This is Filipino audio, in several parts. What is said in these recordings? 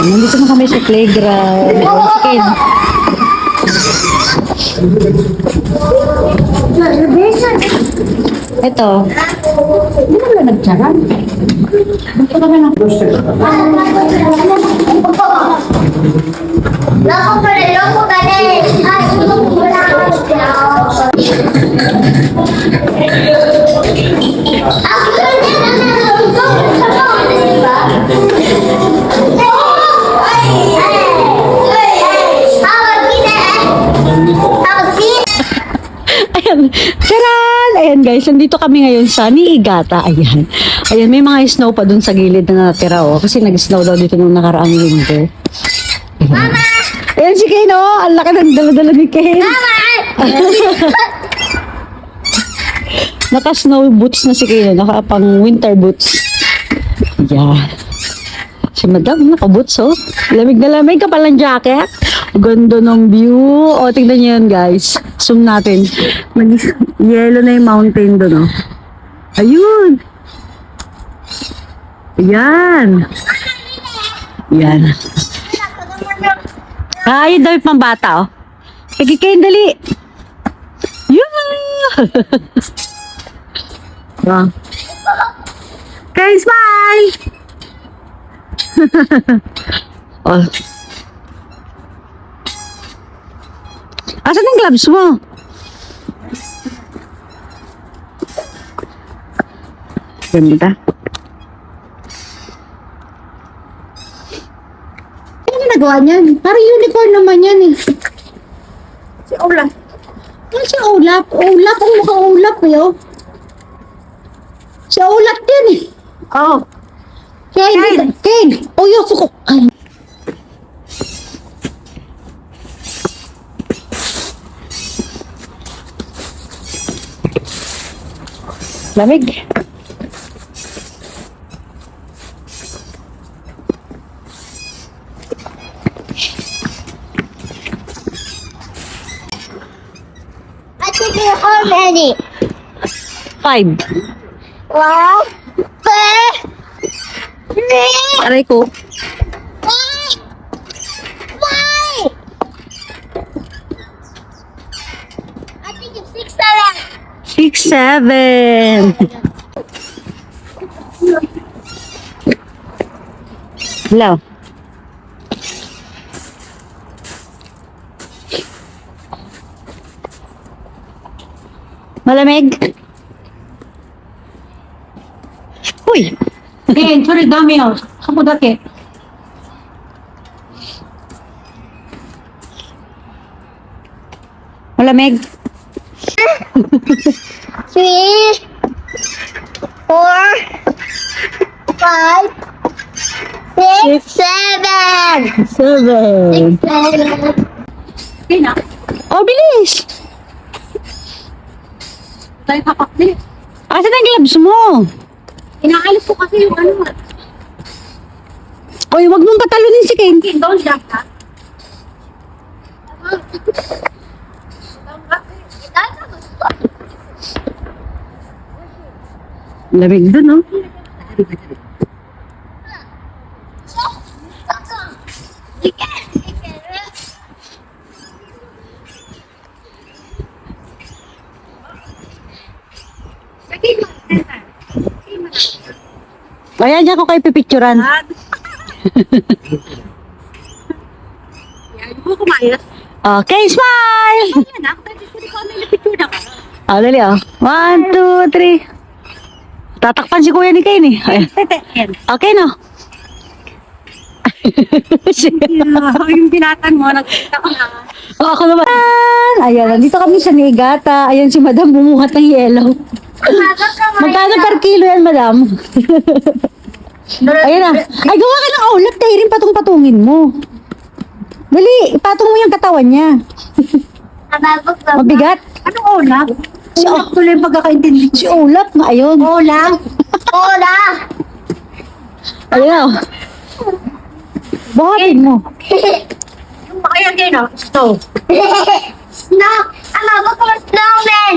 Nandito na kami sa playground. Chicken. Ito. Hindi na wala nagtsaran. Ito ka na. Loko pa rin, loko ka rin. Ay, loko pa rin. Ako ka rin na Ayan. Charan! Ayan guys, nandito kami ngayon sa Niigata. Ayan. Ayan, may mga snow pa dun sa gilid na natira oh. Kasi nag-snow daw dito nung nakaraang linggo. Mama! Ayan si Kane oh. Ang laki ng dala-dala ni Kane. Mama! Naka-snow boots na si Kane. Naka-pang winter boots. Yeah. Si Madam, naka-boots oh. Lamig na lamig ka palang jacket. Ganda ng view. O, tingnan nyo yun guys. Zoom natin. Yellow na yung mountain doon oh. Ayun. Ayan. Ayan. Ay, yung damit pang bata oh. Kikikain dali. Yeah. Wow. Okay, smile. Oh. Asan ang gloves mo? Ganda. Ano ginagawa niyan? Parang unicorn naman yan eh. Si Olaf. Ano si Olaf? Olaf, ang mukhang Olaf eh oh. Si Olaf din eh. Oh. Kane! Kane! Oh, yoso ko. Ay. Lamig. I think you're how many? 5. Wow! Aray ko. Why? I think it's 6 na lang. 6, 7. Hello. Malamig? Uy! Eh, sorry, dami oh. Ako dati. Malamig? 3, 4, 5, 6, 7. 7. 7. Okay na. Oh, bilis! Tayo kapakli. Asan ang gloves mo? Inaalis ko kasi yung ano. Uy, wag mong patalunin si Kane. Doon siya ha. Lamig dun, no? Ayan, dyan ko kayo pipicturan. Yan, mo kumayas. Okay, smile! Yan ah, kasi ko may picture na ka. Oh, dali, oh. 1, 2, 3. Tatakpan si kuya ni Kane, eh. Ayan. Yan. Okay, no? Yung binatan mo, nagkita ko na. Oh, ako naman. Ayan, nandito kami sa Niigata. Ayan si madam, bumuhat ng yellow. Magkano per kilo yan, madam? Ayan na. Ay, gawa ka ng ulap. Tayo rin patong-patungin mo. Dali, ipatong mo yung katawan niya. Mabigat. Anong ulap? Si Ulap tuloy yung pagkakaintindi ko. Si Ulap na, ayun. Ulap? Hola! Ayun na. Buhatin mo. Yung makayan din oh. Stove. Snow! Ang mabot ko snowman!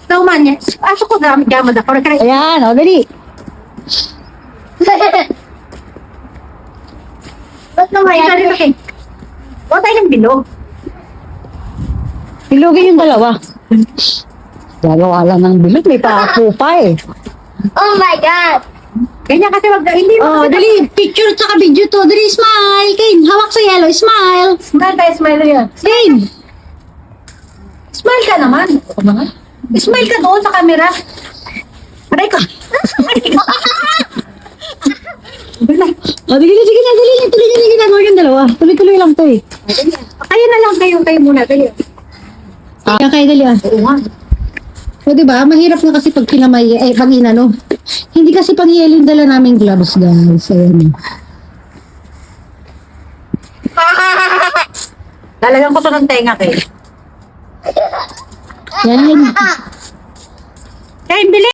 Snowman yan. Aso ko gamad ako. Ayan, o, dali. Ba't naman Ay, sorry, okay. Huwag tayo ng bilog. Bilogin yung dalawa. Gagawa lang ng bilog. May paapo pa eh. Oh my God! Ganyan kasi wag hindi mo. Oh, dali, picture tsaka video to. Dali, smile. Kane, hawak sa yellow, smile. Smile tayo, smile yan. Kane, Smile ka naman. Smile ka doon sa camera. Aray ko. O, sige na. Tuloy nyo yung ginagawa yung dalawa. Tuloy-tuloy lang to eh. Kayo na lang kayo muna. Dali. kaya kayo dali ah. Oo nga. O diba, mahirap na kasi pag pinamay, pag inano. Hindi kasi pang yelo yung dala naming gloves, guys. Ayan. Lalagyan ko to ng tenga kayo. Yan. Kaya bili.